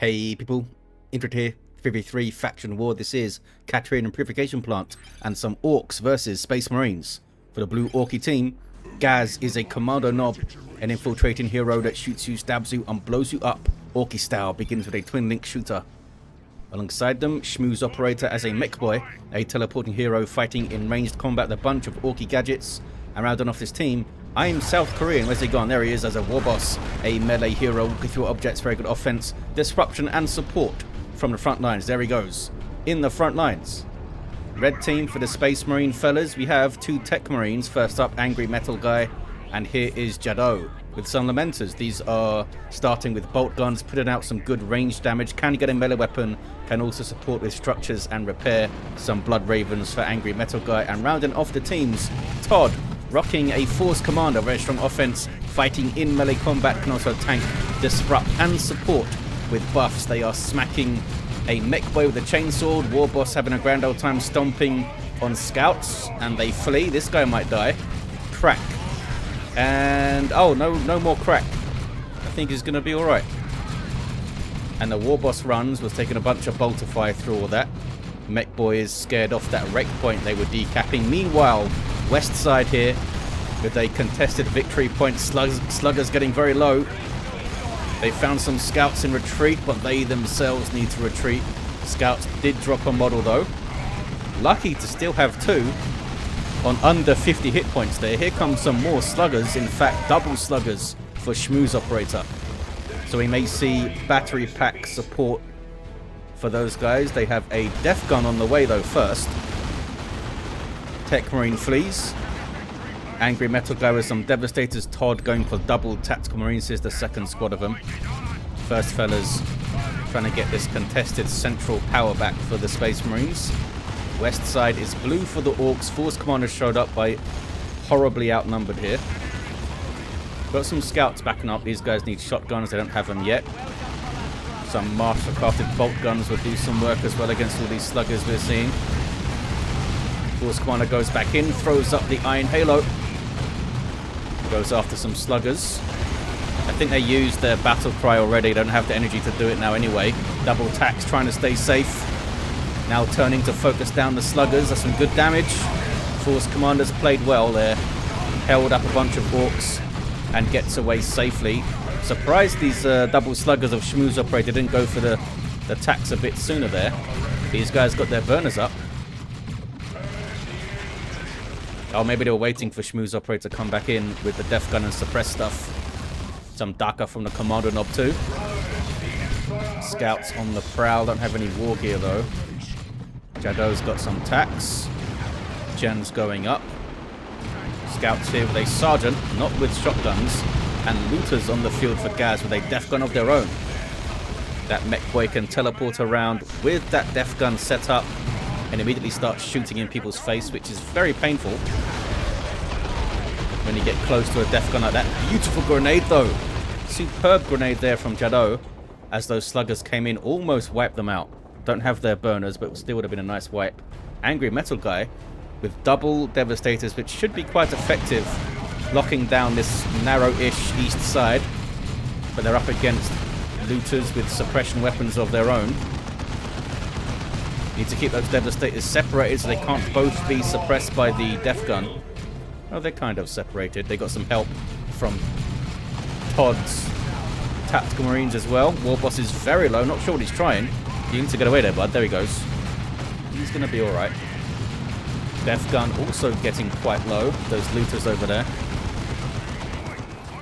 Hey people, Intro here, 53 Faction War. This is Techmarine and Purification Plant and some Orks versus Space Marines. For the blue Orky team, Ghaz is a Kommando knob, an infiltrating hero that shoots you, stabs you and blows you up. Orky style, begins with a twin link shooter. Alongside them, SchmusOperator as a Mekboy, a teleporting hero fighting in ranged combat with a bunch of Orky gadgets. And rounding off this team, I'm South Korean. Where's he gone? There he is as a Warboss, a melee hero walking through objects, very good offense, disruption and support from the front lines. There he goes, in the front lines. Red team for the Space Marine fellas, we have two Techmarines. First up, AngryMetalGuy, and here is Jadow with some Lamenters. These are starting with bolt guns, putting out some good range damage, can get a melee weapon, can also support with structures and repair. Some Blood Ravens for AngryMetalGuy, and rounding off the teams, Todd, rocking a Force Commander, very strong offense, fighting in melee combat, can also tank, disrupt and support with buffs. They are smacking a Mekboy with a chainsaw, Warboss having a grand old time stomping on scouts, and they flee. This guy might die. Crack. And oh, no more crack. I think he's gonna be alright. And the Warboss runs, was taking a bunch of bolter fire through all that. Mekboy is scared off that wreck point they were decapping. Meanwhile, west side here with a contested victory point. Sluggers getting very low. They found some scouts in retreat, but they themselves need to retreat. Scouts did drop a model though. Lucky to still have two on under 50 hit points there. Here comes some more sluggers, in fact double sluggers for SchmusOperator. So we may see battery pack support for those guys. They have a death gun on the way though first. Techmarine flees. AngryMetalGuy with some devastators. Todd going for double tactical marines. Here's the second squad of them. First fellas trying to get this contested central power back for the Space Marines. West side is blue for the Orks. Force Commander showed up by horribly outnumbered here. Got some scouts backing up. These guys need shotguns. They don't have them yet. Some master crafted bolt guns will do some work as well against all these sluggers we're seeing. Force Commander goes back in, throws up the Iron Halo. Goes after some sluggers. I think they used their battle cry already. Don't have the energy to do it now anyway. Double tax, trying to stay safe. Now turning to focus down the sluggers. That's some good damage. Force Commanders played well there. Held up a bunch of Orks and gets away safely. Surprised these double sluggers of SchmusOperator didn't go for the tax a bit sooner there. These guys got their burners up. Oh, maybe they were waiting for SchmusOperator to come back in with the death gun and suppress stuff. Some Daka from the Kommando knob too. Scouts on the prowl, don't have any war gear though. Jadow's got some tax. Gen's going up. Scouts here with a sergeant, not with shotguns. And looters on the field for Ghaz with a death gun of their own. That Mekboy can teleport around with that death gun set up and immediately start shooting in people's face, which is very painful when you get close to a death gun like that. Beautiful grenade though. Superb grenade there from Jadow as those sluggers came in, almost wiped them out. Don't have their burners, but still would have been a nice wipe. AngryMetalGuy with double devastators, which should be quite effective locking down this narrow-ish east side, but they're up against looters with suppression weapons of their own. Need to keep those devastators separated so they can't both be suppressed by the death gun. Oh, they're kind of separated. They got some help from Todd's tactical marines as well. Warboss is very low. Not sure what he's trying. You need to get away there, bud. There he goes. He's going to be all right. Death gun also getting quite low. Those looters over there.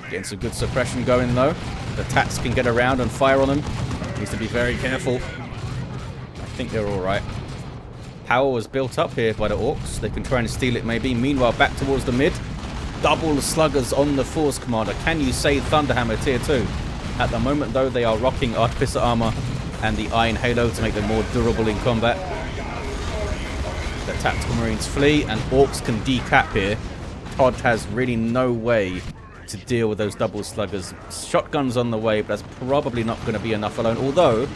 Getting some good suppression going though. The tats can get around and fire on them. Needs to be very careful. I think they're alright. Power was built up here by the Orks. They can try and steal it maybe. Meanwhile, back towards the mid. Double sluggers on the Force Commander. Can you say Thunderhammer tier 2? At the moment though, they are rocking Artificer Armor and the Iron Halo to make them more durable in combat. The tactical marines flee and Orks can decap here. Todd has really no way to deal with those double sluggers. Shotguns on the way, but that's probably not going to be enough alone. Although,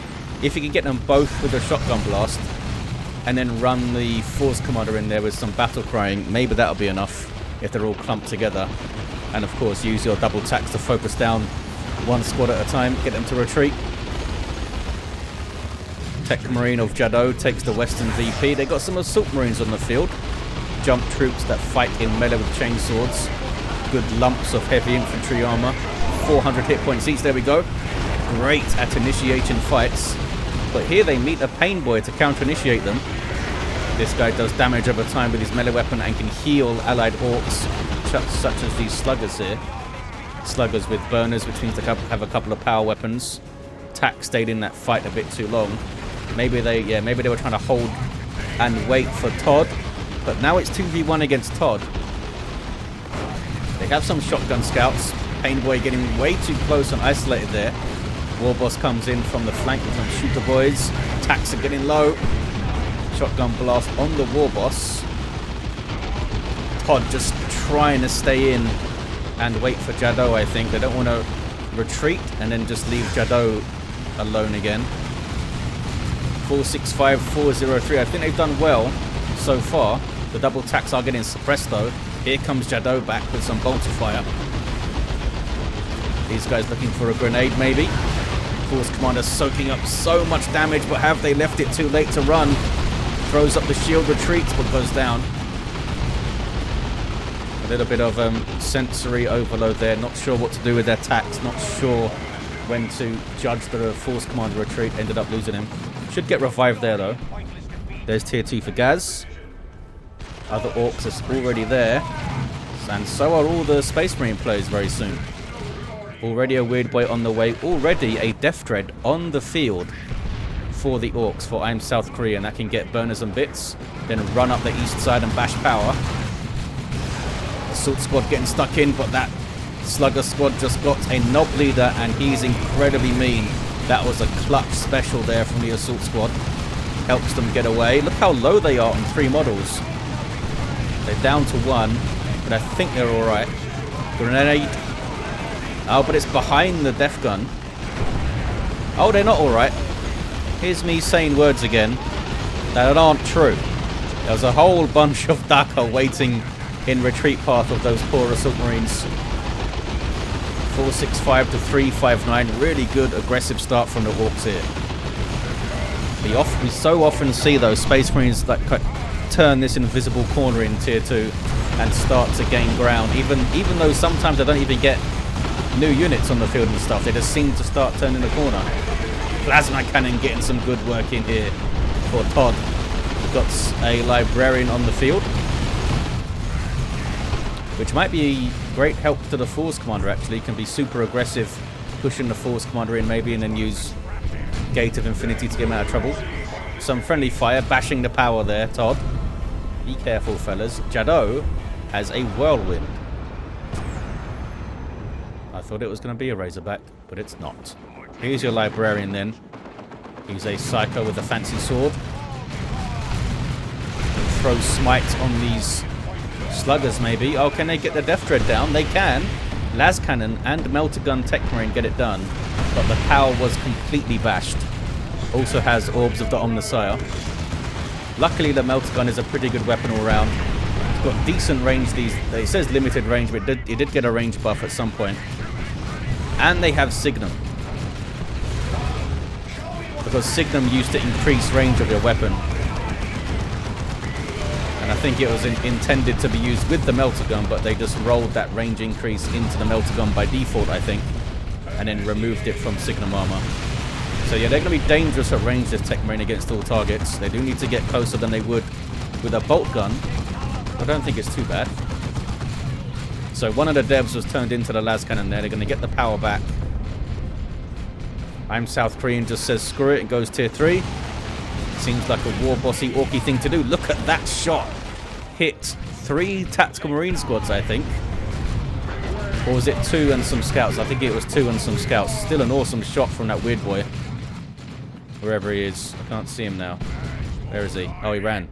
if you can get them both with a shotgun blast and then run the Force Commander in there with some battle crying, maybe that'll be enough if they're all clumped together. And of course, use your double tax to focus down one squad at a time, get them to retreat. Techmarine of Jadow takes the Western VP. They got some Assault Marines on the field. Jump troops that fight in melee with chainswords. Good lumps of heavy infantry armor. 400 hit points each. There we go. Great at initiating fights. But here they meet a Pain Boy to counter-initiate them. This guy does damage over time with his melee weapon and can heal allied orcs, such as these sluggers here. Sluggers with burners, which means they have a couple of power weapons. Tack stayed in that fight a bit too long. Maybe they were trying to hold and wait for Todd. But now it's 2v1 against Todd. They have some shotgun scouts. Pain Boy getting way too close and isolated there. Warboss comes in from the flank with some shooter boys. Tacks are getting low. Shotgun blast on the Warboss. Todd just trying to stay in and wait for Jadow, I think. They don't want to retreat and then just leave Jadow alone again. 465, 403. I think they've done well so far. The double tacks are getting suppressed though. Here comes Jadow back with some bolter fire. These guys looking for a grenade maybe. Force Commander soaking up so much damage, but have they left it too late to run? Throws up the shield, retreats, but goes down. A little bit of sensory overload there. Not sure what to do with their attacks. Not sure when to judge the Force Commander retreat. Ended up losing him. Should get revived there though. There's tier 2 for Ghaz. Other Orks are already there. And so are all the Space Marine players very soon. Already a Weird Boy on the way. Already a Death Dread on the field for the Orks, for I'm South Korean. That can get burners and bits. Then run up the east side and bash power. Assault Squad getting stuck in, but that Slugger Squad just got a Knob Leader and he's incredibly mean. That was a clutch special there from the Assault Squad. Helps them get away. Look how low they are on 3 models. They're down to 1, but I think they're alright. Grenade. Oh, but it's behind the Death Gun. Oh, they're not alright. Here's me saying words again that aren't true. There's a whole bunch of Daka waiting in retreat path of those poor Assault Marines. 465 to 359. Really good aggressive start from the Orks here. We so often see those Space Marines that turn this invisible corner in tier 2 and start to gain ground. Even though sometimes they don't even get new units on the field and stuff, they just seem to start turning the corner. Plasma Cannon getting some good work in here for Todd. Got a Librarian on the field, which might be great help to the Force Commander actually. Can be super aggressive, pushing the Force Commander in maybe, and then use Gate of Infinity to get him out of trouble. Some friendly fire, bashing the power there, Todd. Be careful, fellas. Jadow has a Whirlwind. I thought it was going to be a Razorback, but it's not. Here's your Librarian then. He's a Psycho with a fancy sword. Throw Smite on these Sluggers maybe. Oh, can they get the Death Dread down? They can. Las Cannon and Melter Gun Techmarine get it done, but the power was completely bashed. Also has Orbs of the Omnissiah. Luckily the Melter Gun is a pretty good weapon all round. It's got decent range. It says limited range, but it did get a range buff at some point. And they have Signum, because Signum used to increase range of your weapon. And I think it was intended to be used with the Melter Gun, but they just rolled that range increase into the Melter Gun by default, I think, and then removed it from Signum armor. So yeah, they're going to be dangerous at range, this Techmarine, against all targets. They do need to get closer than they would with a bolt gun. I don't think it's too bad. So one of the devs was turned into the las cannon there. They're going to get the power back. I'm South Korean just says screw it and goes tier 3. Seems like a Warbossy Orky thing to do. Look at that shot. Hit 3 tactical marine squads, I think. Or was it 2 and some scouts? I think it was 2 and some scouts. Still an awesome shot from that weird boy. Wherever he is. I can't see him now. Where is he? Oh, he ran.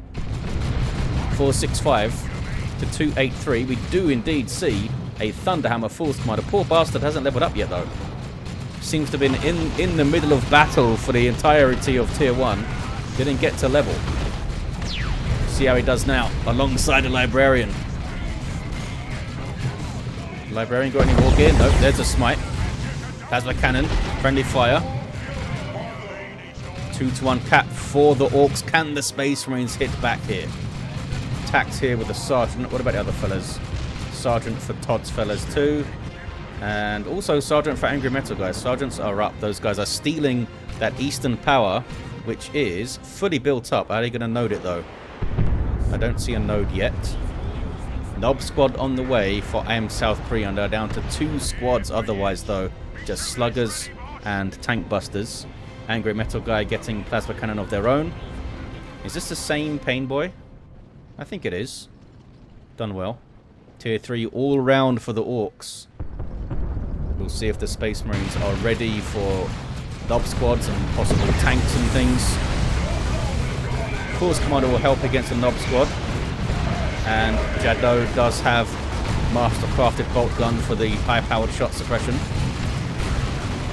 465 to 283. We do indeed see a Thunderhammer Force Commander. Poor bastard hasn't leveled up yet, though. Seems to have been in the middle of battle for the entirety of tier 1. Didn't get to level. See how he does now, alongside a Librarian. Librarian got any war gear? Nope, there's a Smite. Plasma Cannon, friendly fire. 2-to-1 cap for the Orks. Can the Space Marines hit back here? Attacks here with the Sergeant. What about the other fellas? Sergeant for Todd's fellas too. And also Sergeant for AngryMetalGuy. Sergeants are up. Those guys are stealing that Eastern power, which is fully built up. Are they going to node it though? I don't see a node yet. Nob squad on the way for AM South Korea. They're down to 2 squads otherwise though. Just sluggers and tank busters. AngryMetalGuy getting plasma cannon of their own. Is this the same Pain Boy? I think it is. Done well. Tier 3 all round for the Orks. We'll see if the Space Marines are ready for Nob squads and possible tanks and things. Of course, Kommando will help against the Nob squad. And Jadow does have master crafted bolt gun for the high-powered shot suppression.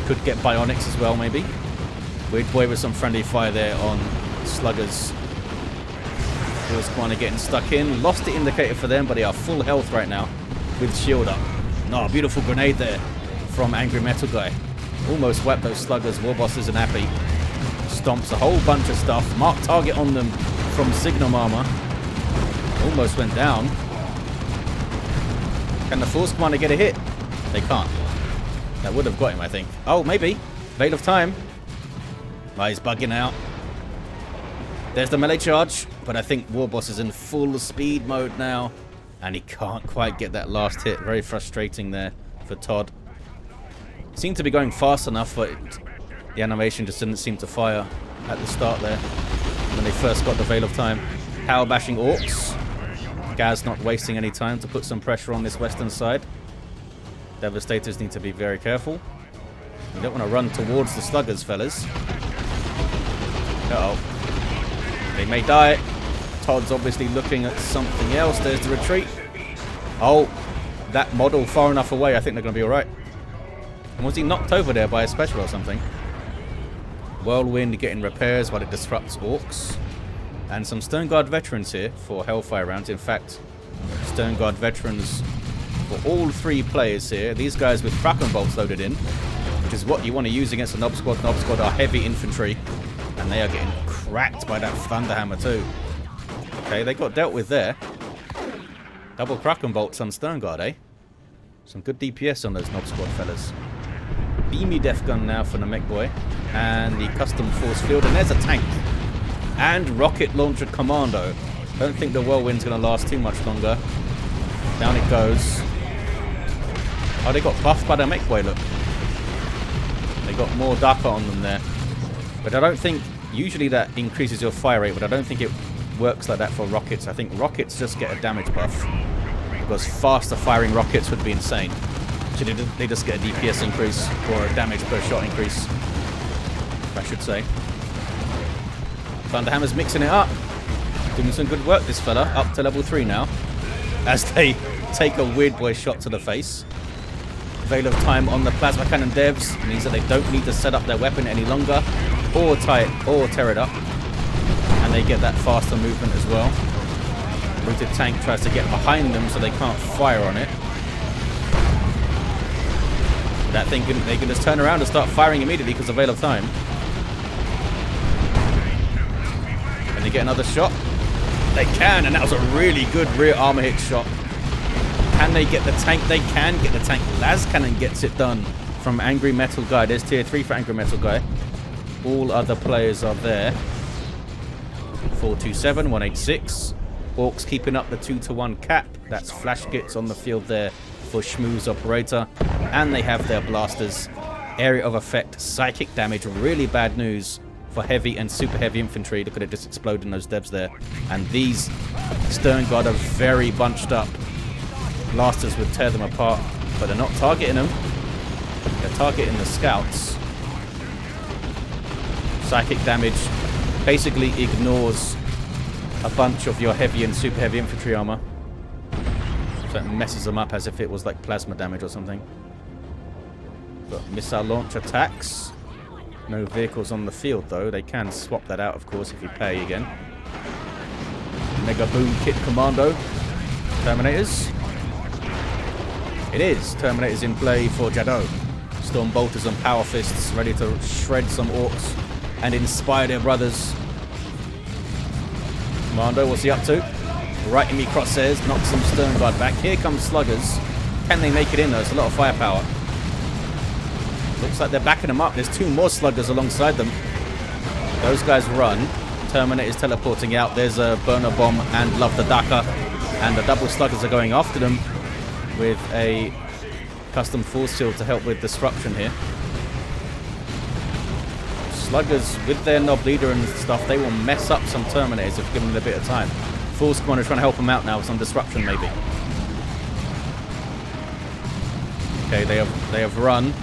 Could get bionics as well, maybe. Weird Boy with some friendly fire there on sluggers. Force Commander getting stuck in. Lost the indicator for them, but they are full health right now with shield up. No, beautiful grenade there from AngryMetalGuy. Almost whacked those sluggers. Warboss isn't happy. Stomps a whole bunch of stuff. Mark target on them from Signum armor. Almost went down. Can the Force Commander get a hit? They can't. That would have got him, I think. Oh, maybe. Veil of Time. Oh, he's bugging out. There's the melee charge, but I think Warboss is in full speed mode now, and he can't quite get that last hit. Very frustrating there for Todd. Seemed to be going fast enough, but the animation just didn't seem to fire at the start there when they first got the Veil of Time. Power bashing Orks. Ghaz not wasting any time to put some pressure on this western side. Devastators need to be very careful. You don't want to run towards the sluggers, fellas. Uh-oh. They may die. Todd's obviously looking at something else. There's the retreat. Oh, that model far enough away. I think they're going to be alright. And was he knocked over there by a special or something? Whirlwind getting repairs while it disrupts Orks. And some Stone Guard veterans here for Hellfire rounds. In fact, Stone Guard veterans for all 3 players here. These guys with Kraken bolts loaded in, which is what you want to use against a Nob squad. Nob squad are heavy infantry, and they are getting cracked by that Thunderhammer too. Okay, they got dealt with there. Double Kraken bolts on Stone Guard, eh? Some good DPS on those Nob squad fellas. Beamy Death Gun now for the Mekboy. And the custom force field, and there's a tank. And rocket launcher Kommando. Don't think the whirlwind's going to last too much longer. Down it goes. Oh, they got buffed by the Mekboy, look. They got more DAPA on them there. But I don't think, usually that increases your fire rate, but I don't think it works like that for rockets. I think rockets just get a damage buff. Because faster firing rockets would be insane. So they just get a DPS increase, or a damage per shot increase, I should say. Thunderhammer's mixing it up. Doing some good work, this fella. Up to level 3 now. As they take a Weird Boy shot to the face. Veil of Time on the plasma cannon devs means that they don't need to set up their weapon any longer, or tie it, or tear it up. And they get that faster movement as well. Rooted tank tries to get behind them so they can't fire on it. That thing they can just turn around and start firing immediately because of Veil of Time. Can they get another shot? They can, and that was a really good rear armor hit shot. Can they get the tank? They can get the tank. Las Cannon gets it done from AngryMetalGuy. There's tier 3 for AngryMetalGuy. All other players are there. 427, 186. Orks keeping up the 2-to-1 cap. That's Flash Gits on the field there for SchmusOperator. And they have their blasters. Area of effect, psychic damage. Really bad news for heavy and super heavy infantry. Look at it just exploding those devs there. And these Stern Guard are very bunched up. Blasters would tear them apart, but they're not targeting them. They're targeting the scouts. Psychic damage basically ignores a bunch of your heavy and super heavy infantry armor. So it messes them up as if it was like plasma damage or something. Got missile launch attacks. No vehicles on the field though. They can swap that out, of course, if you pay again. Mega Boom Kit Kommando. Terminators. It is. Terminators in play for Jadow. Storm Bolters and Power Fists ready to shred some Orks. and inspire their brothers. Kommando, what's he up to? Right in me crosshairs, knocks some Stern Guard back. Here comes Sluggers. Can they make it in though? It's a lot of firepower. Looks like they're backing them up. There's 2 more Sluggers alongside them. Those guys run. Terminator's teleporting out. There's a Burner Bomb and Love the Daka. And the double Sluggers are going after them with a custom force shield to help with disruption here. Sluggers, with their Nob Leader and stuff, they will mess up some Terminators if given a bit of time. Force Commander trying to help them out now with some disruption maybe. Okay, they have run.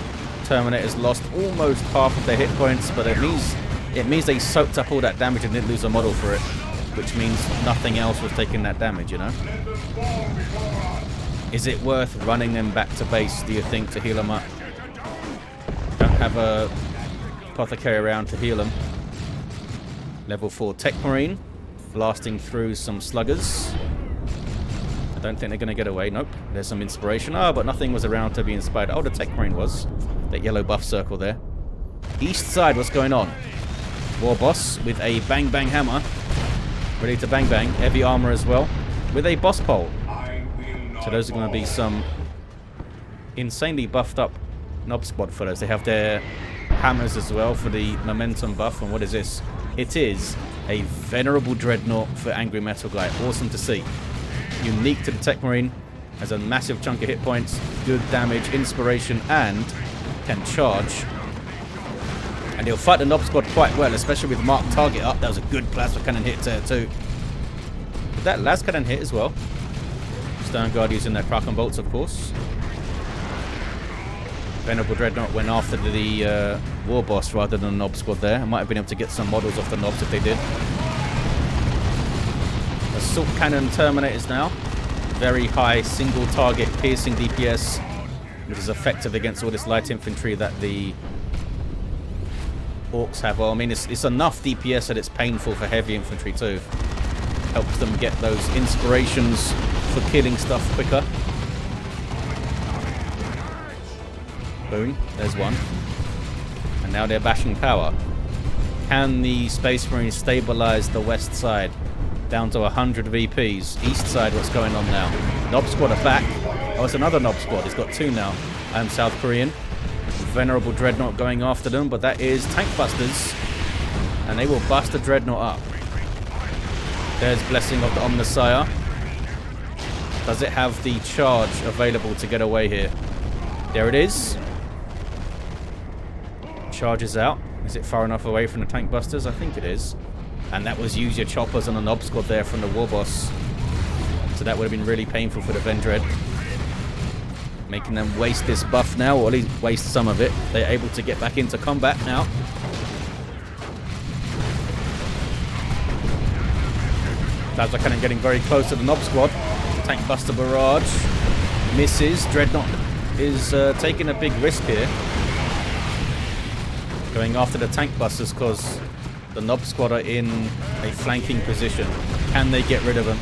Terminator's lost almost half of their hit points, but it means they soaked up all that damage and didn't lose a model for it, which means nothing else was taking that damage, you know? Is it worth running them back to base, do you think, to heal them up? Don't have a Apothecary around to heal them. Level 4 Techmarine, blasting through some Sluggers. I don't think they're going to get away. Nope, there's some inspiration. Oh, but nothing was around to be inspired. Oh, the Techmarine was. That yellow buff circle there. East side, what's going on? Warboss with a bang bang hammer. Ready to bang bang. Heavy armor as well. With a boss pole. So those are going to be some insanely buffed up Nob Squad fellows. They have their hammers as well for the momentum buff. And what is this? It is a Venerable Dreadnought for AngryMetalGuy. Awesome to see. Unique to the Techmarine. Has a massive chunk of hit points. Good damage, inspiration, and can charge. And he'll fight the Nob Squad quite well, especially with Mark Target up. That was a good plasma cannon hit there too. Did that last cannon hit as well? Stern Guard using their Kraken bolts, of course. Venerable Dreadnought went after the Warboss rather than the Nob Squad there. I might have been able to get some models off the Nobs if they did. Assault Cannon Terminators now. Very high single target piercing DPS, which is effective against all this light infantry that the Orks have. Well, I mean, it's enough DPS that it's painful for heavy infantry too. Helps them get those inspirations for killing stuff quicker. Boom, there's one. And now they're bashing power. Can the Space Marines stabilize the west side? Down to 100 VPs. East side, what's going on now? Nob Squad are back. Oh, it's another Nob Squad. He's got 2 now. I'm South Korean. Venerable Dreadnought going after them, but that is Tank Busters. And they will bust the Dreadnought up. There's Blessing of the Omnissiah. Does it have the charge available to get away here? There it is. Charges out. Is it far enough away from the Tank Busters? I think it is. And that was use your choppers on the Nob Squad there from the Warboss. So that would have been really painful for the Vendread. Making them waste this buff now, or at least waste some of it. They're able to get back into combat now. Plasma Cannon getting very close to the Nob Squad. Tank Buster barrage. Misses. Dreadnought is taking a big risk here. Going after the Tank Busters because the Nob Squad are in a flanking position. Can they get rid of them?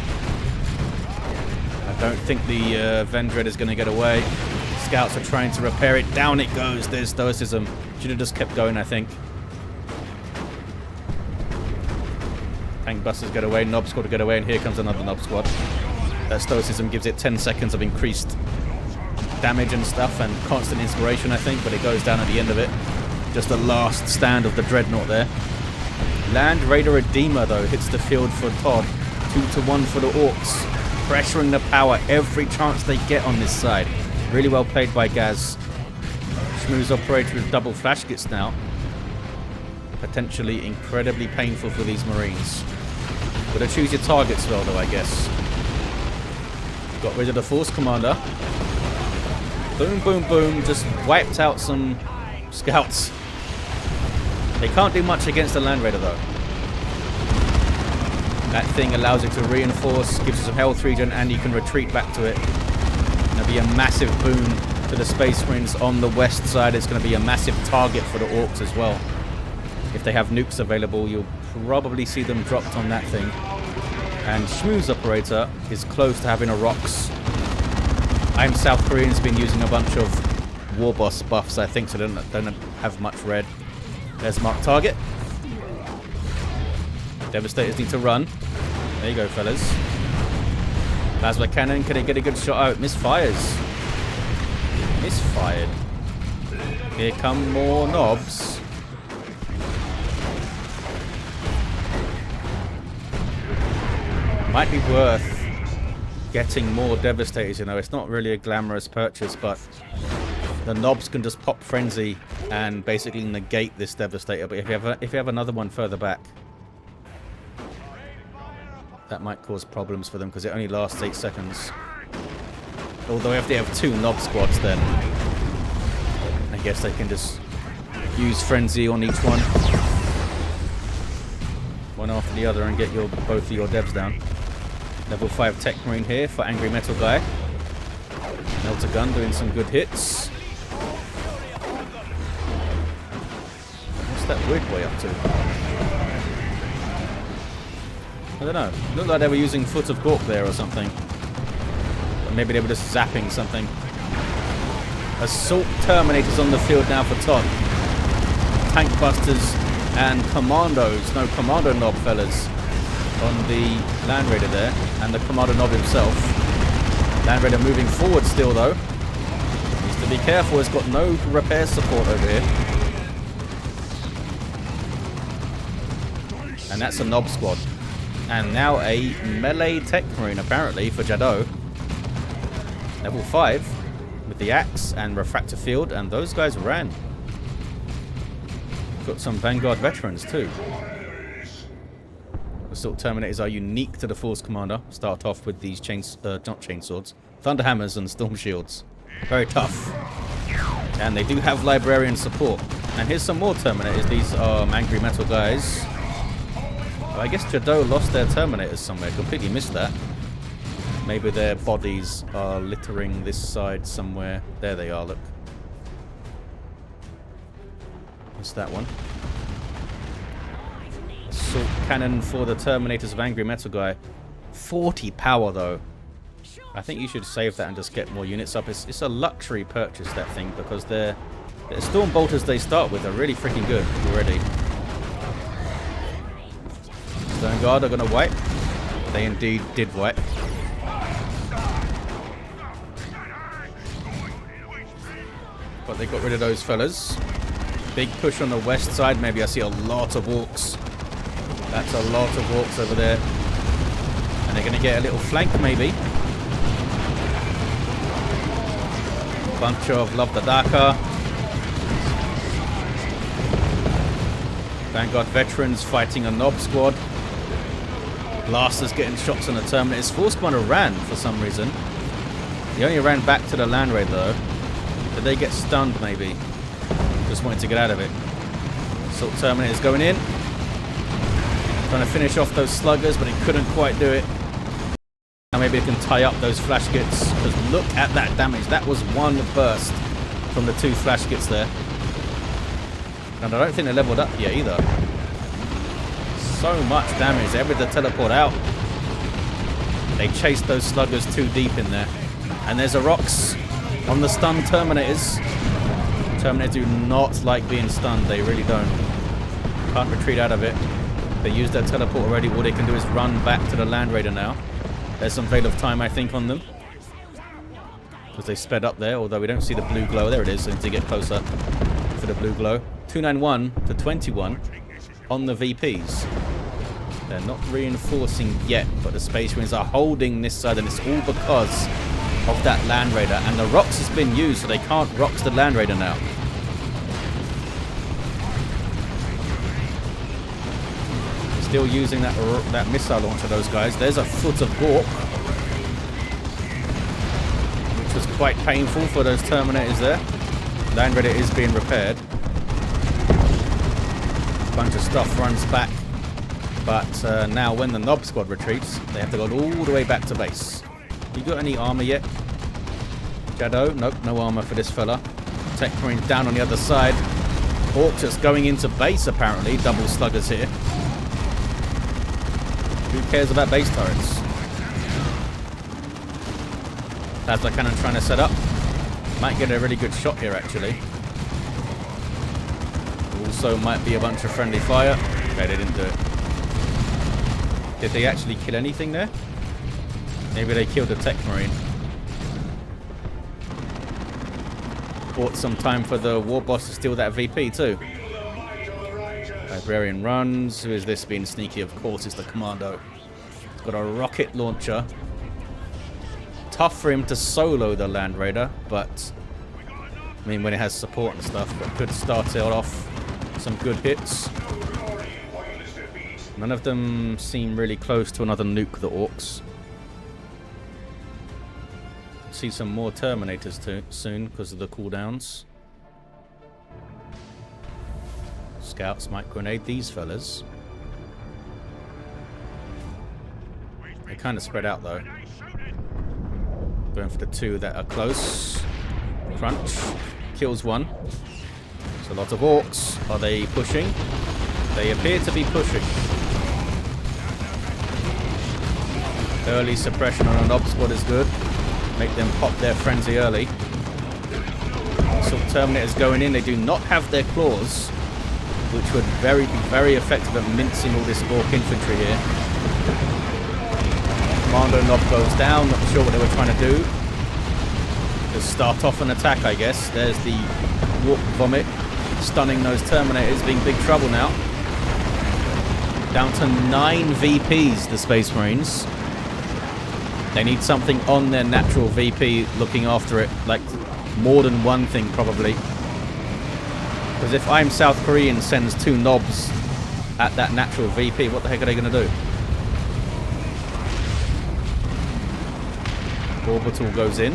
I don't think the Vendread is going to get away. Scouts are trying to repair it. Down it goes. There's Stoicism. Should have just kept going, I think. Tank Busters get away. Nob Squad get away. And here comes another Nob Squad. That Stoicism gives it 10 seconds of increased damage and stuff. And constant inspiration, I think. But it goes down at the end of it. Just the last stand of the Dreadnought there. Land Raider Redeemer, though, hits the field for Todd. 2-1 for the Orks. Pressuring the power every chance they get on this side. Really well played by Ghaz. SchmusOperator with double flash kits now. Potentially incredibly painful for these Marines. Got to choose your targets well, though, I guess. Got rid of the Force Commander. Boom, boom, boom. Just wiped out some scouts. They can't do much against the Land Raider, though. That thing allows it to reinforce, gives you some health regen, and you can retreat back to it. It's going to be a massive boon to the Space Marines on the west side. It's going to be a massive target for the Orks as well. If they have nukes available, you'll probably see them dropped on that thing. And SchmusOperator is close to having a Rocks. I'm South Korean's been using a bunch of Warboss buffs, I think, so they don't have much red. There's Mark Target. Devastators need to run. There you go, fellas. Plasma cannon, can they get a good shot out? Misfires. Misfired. Here come more knobs. Might be worth getting more Devastators, you know. It's not really a glamorous purchase, but the knobs can just pop Frenzy and basically negate this Devastator. But if you have another one further back, that might cause problems for them because it only lasts 8 seconds. Although if they have 2 knob squads, then I guess they can just use Frenzy on each one. One after the other and get both of your devs down. Level 5 Techmarine here for AngryMetalGuy. Melter Gun doing some good hits. What's that weird way up to? I don't know. Looked like they were using Foot of Gork there or something. But maybe they were just zapping something. Assault Terminators on the field now for Todd. Tank Busters and Commandos. No, Kommando Knob, fellas. On the Land Raider there. And the Kommando Knob himself. Land Raider moving forward still, though. Needs to be careful. It's got no repair support over here. And that's a Knob squad. And now a melee Techmarine, apparently, for Jadow. Level 5 with the axe and refractor field, and those guys ran. Got some Vanguard veterans, too. Assault Terminators are unique to the Force Commander. Start off with these not chainswords, Thunderhammers and Storm Shields. Very tough. And they do have Librarian support. And here's some more Terminators. These are AngryMetalGuys. I guess Jadow lost their Terminators somewhere. Completely missed that. Maybe their bodies are littering this side somewhere. There they are, look. What's that one? Assault Cannon for the Terminators of AngryMetalGuy. 40 power, though. I think you should save that and just get more units up. It's a luxury purchase, that thing, because the Storm Bolters they start with are really freaking good already. Stone Guard are going to wipe. They indeed did wipe. But they got rid of those fellas. Big push on the west side. Maybe I see a lot of Orks. That's a lot of Orks over there. And they're going to get a little flank maybe. Bunch of Love the Darker. Vanguard veterans fighting a Knob squad. Blasters getting shots on the Terminators. Force Commander ran for some reason. He only ran back to the Land Raid though. Did they get stunned maybe? Just wanted to get out of it. Assault Terminators going in. Trying to finish off those sluggers, but he couldn't quite do it. Now maybe they can tie up those flash kits. Because look at that damage. That was one burst from the 2 flash kits there. And I don't think they're leveled up yet either. So much damage. They're able to teleport out. They chased those sluggers too deep in there. And there's a Rocks on the stunned Terminators. Terminators do not like being stunned. They really don't. Can't retreat out of it. They used their teleport already. All they can do is run back to the Land Raider now. There's some Veil of Time, I think, on them. Because they sped up there, although we don't see the blue glow. There it is. So to get closer for the blue glow. 291 to 21 on the VPs. They're not reinforcing yet, but the Space Marines are holding this side, and it's all because of that Land Raider. And the Rocks has been used, so they can't Rocks the Land Raider now. Still using that missile launcher, those guys. There's a Foot of Gork, which was quite painful for those Terminators there. Land Raider is being repaired. A bunch of stuff runs back. But now when the Knob squad retreats, they have to go all the way back to base. You got any armor yet? Jadow? Nope, no armor for this fella. Techmarine down on the other side. Orks just going into base apparently. Double sluggers here. Who cares about base turrets? Plasma cannon trying to set up. Might get a really good shot here actually. Also might be a bunch of friendly fire. Okay, they didn't do it. Did they actually kill anything there? Maybe they killed a Techmarine. Bought some time for the Warboss to steal that VP too. Librarian runs. Who is this being sneaky? Of course, it's the Kommando. It's got a rocket launcher. Tough for him to solo the Land Raider, but I mean, when it has support and stuff, but could start it off some good hits. None of them seem really close to another nuke, the Orks. See some more Terminators too soon because of the cooldowns. Scouts might grenade these fellas. They kind of spread out though. Going for the two that are close. Crunch. Kills one. There's a lot of Orks. Are they pushing? They appear to be pushing. Early suppression on an Ob squad is good. Make them pop their frenzy early. Assault Terminators going in. They do not have their claws, which would be very effective at mincing all this Ork infantry here. Kommando Nob goes down. Not sure what they were trying to do. Just start off an attack, I guess. There's the Warp Vomit. Stunning those Terminators. Being big trouble now. Down to 9 VPs, the Space Marines. They need something on their natural VP looking after it, like more than one thing probably. Because if I'm South Korean sends 2 knobs at that natural VP, what the heck are they going to do? Orbital goes in.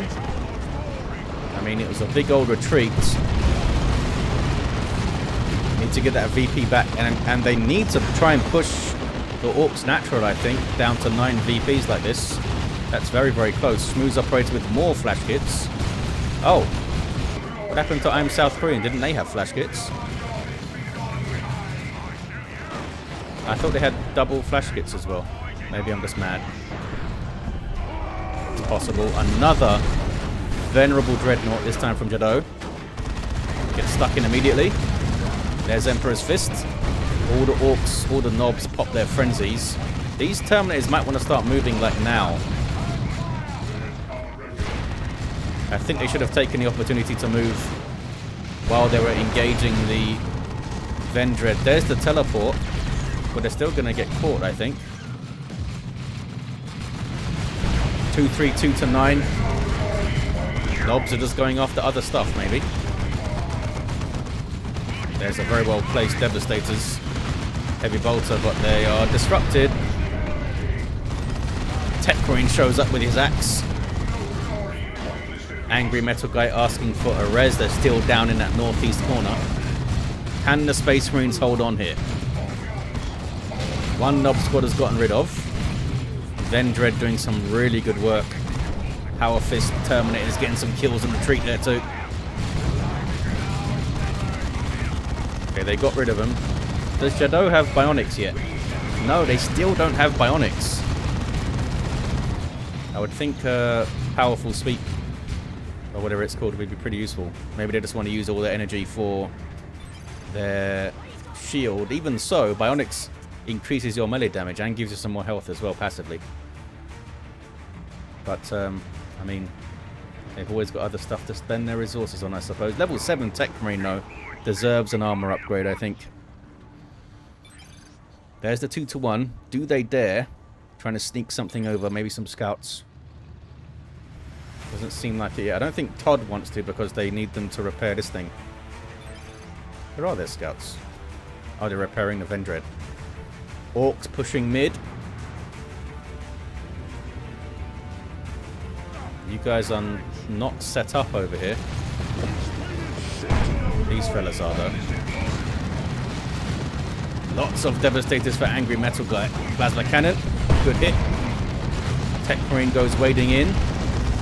I mean, it was a big old retreat. Need to get that VP back, and they need to try and push the Orks natural, I think, down to 9 VPs like this. That's very, very close. SchmusOperator with more flash kits. Oh. What happened to I'm South Korean? Didn't they have flash kits? I thought they had double flash kits as well. Maybe I'm just mad. It's possible. Another Venerable Dreadnought, this time from Jadow. Gets stuck in immediately. There's Emperor's Fist. All the Orks, all the knobs pop their frenzies. These Terminators might want to start moving like now. I think they should have taken the opportunity to move while they were engaging the Vendread. There's the teleport, but they're still going to get caught, I think. 2, 3, 2 to 9. Knobs are just going after other stuff, maybe. There's a very well placed Devastators. Heavy Bolter, but they are disrupted. Techmarine shows up with his axe. AngryMetalGuy asking for a res. They're still down in that northeast corner. Can the Space Marines hold on here? One Nob squad has gotten rid of. Vendread doing some really good work. Power Fist Terminators getting some kills and retreat there too. Okay, they got rid of him. Does Jadow have bionics yet? No, they still don't have bionics. I would think powerful sweep, or whatever it's called, would be pretty useful. Maybe they just want to use all their energy for their shield. Even so, bionics increases your melee damage and gives you some more health as well passively. But, I mean, they've always got other stuff to spend their resources on, I suppose. Level 7 Techmarine, though, deserves an armor upgrade, I think. There's the 2 to 1. Do they dare? Trying to sneak something over, maybe some scouts. Doesn't seem like it yet. I don't think Todd wants to because they need them to repair this thing. Where are their scouts? Oh, they're repairing the Vendread. Orks pushing mid. You guys are not set up over here. These fellas are, though. Lots of Devastators for AngryMetalGuy. Plasma Cannon. Good hit. Techmarine goes wading in.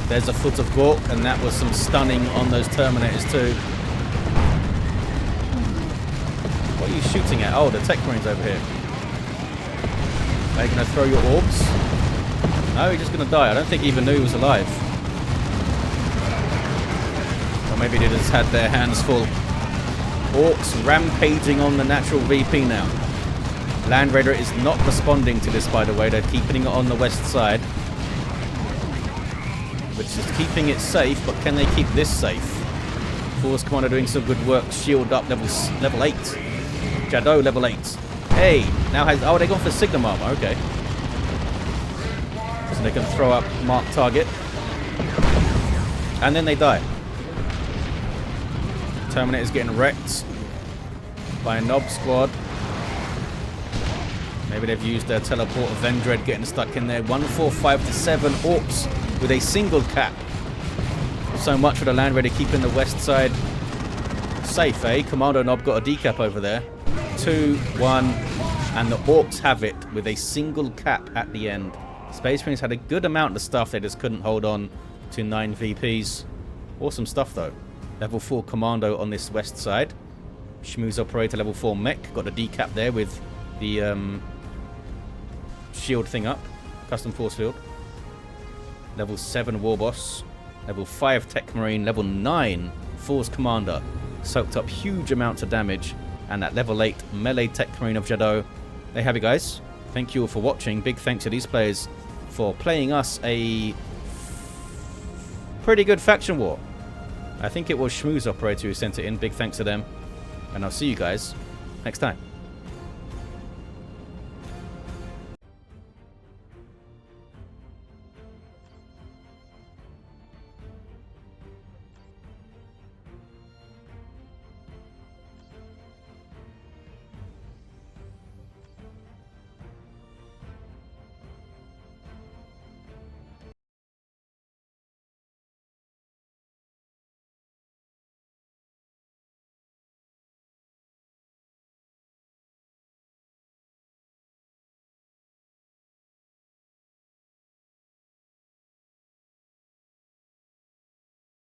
There's a Foot of Gork, and that was some stunning on those Terminators too. What are you shooting at? Oh, the Techmarine's over here. Are you going to throw your orbs? No, he's just going to die. I don't think he even knew he was alive. Or maybe they just had their hands full. Orks rampaging on the natural VP now. Land Raider is not responding to this, by the way. They're keeping it on the west side, which is keeping it safe, but can they keep this safe? Force Commando doing some good work. Shield up, level 8. Jadow, level 8. Hey, now has... Oh, they gone for Signum Armor, okay. So they can throw up mark target. And then they die. Terminator's getting wrecked by a Nob squad. Maybe they've used their teleport. Vendread getting stuck in there. 1, 4, 5 to 7 Orks with a single cap. So much for the Land Raider keeping the west side safe, eh? Kommando Nob got a decap over there. 2, 1, and the Orks have it with a single cap at the end. Space Marines had a good amount of stuff. They just couldn't hold on to 9 VPs. Awesome stuff, though. Level 4 Kommando on this west side. SchmusOperator level 4 mech. Got a decap there with the shield thing up. Custom force field. Level 7 Warboss. Level 5 Techmarine. Level 9 Force Commander. Soaked up huge amounts of damage. And that level 8 melee Techmarine of Jadow. There you have it, guys. Thank you all for watching. Big thanks to these players for playing us a pretty good faction war. I think it was SchmusOperator who sent it in. Big thanks to them. And I'll see you guys next time.